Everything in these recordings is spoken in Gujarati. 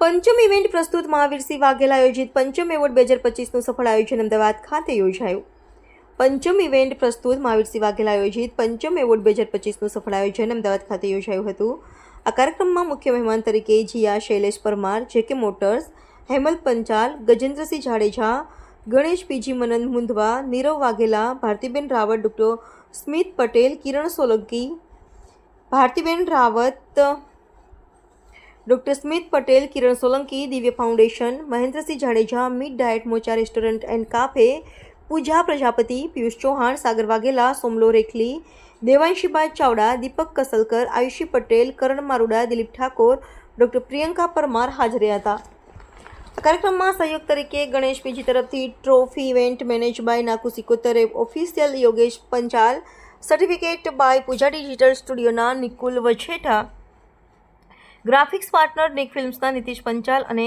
પંચમ ઇવેન્ટ પ્રસ્તુત મહાવીરસિંહ વાઘેલા આયોજિત પંચમ એવોર્ડ 2025નું સફળ આયોજન અમદાવાદ ખાતે યોજાયું. પંચમ ઇવેન્ટ પ્રસ્તુત મહાવીરસિંહ વાઘેલા આયોજિત પંચમ એવોર્ડ 2025નું સફળ આયોજન અમદાવાદ ખાતે યોજાયું હતું. આ કાર્યક્રમમાં મુખ્ય મહેમાન તરીકે Jiya Shailesh Parmar, JK motors, Hemal Panchal, Gajendrasinh Jadeja, Ganesh PG, Manan Mundva, Nirav Vaghela, Bhartiben Rawat, doctor Smit Patel, Kiran Solanki, Bhartiben Rawat, doctor Smit Patel, Kiran Solanki, Divya foundation, Mahendrasinh Jadeja, meet diet, mocha restaurant and cafe, Pooja Prajapati, Piyush Chauhan, Sagar Vaghela, સોમલો રેખલી, દેવાંશીભાઈ ચાવડા, દીપક કસલકર, આયુષી પટેલ, કરણ મારુડા, દિલીપ ઠાકોર, ડૉક્ટર પ્રિયંકા પરમાર હાજર હતા. કાર્યક્રમમાં સહયોગ તરીકે ગણેશ પીજી તરફથી trophy event manage by Naku Sikotar, official Yogesh Panchal, certificate by Pooja digital સ્ટુડિયોના Nikul Vachhetha, graphics partner Nick ફિલ્મ્સના નીતિશ પંચાલ અને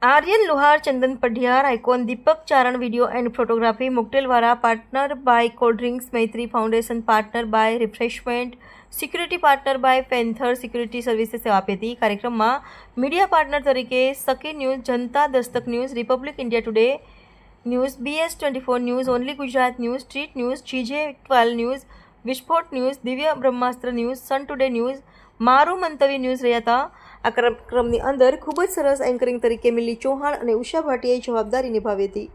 Aryan Luhar, Chandan Padhiyar, icon Deepak Charan, video and photography મોકટેલવાળા, partner by cold drinks, Maitri foundation, partner by refreshment, security partner by panther security services સેવા આપી હતી. કાર્યક્રમમાં મીડિયા પાર્ટનર તરીકે સકી news, Janata Dastak news, Republic India Today news, BS24 news, only Gujarat news, street news, GJ12 news, વિસ્ફોટ ન્યૂઝ, દિવ્ય બ્રહ્માસ્ત્ર ન્યૂઝ, સન ટુડે ન્યૂઝ, મારું મંતવ્ય ન્યૂઝ રહ્યા હતા. આ કાર્યક્રમની અંદર ખૂબ જ સરસ એન્કરિંગ તરીકે મિલી ચૌહાણ અને ઉષા ભાટીએ જવાબદારી નિભાવી હતી.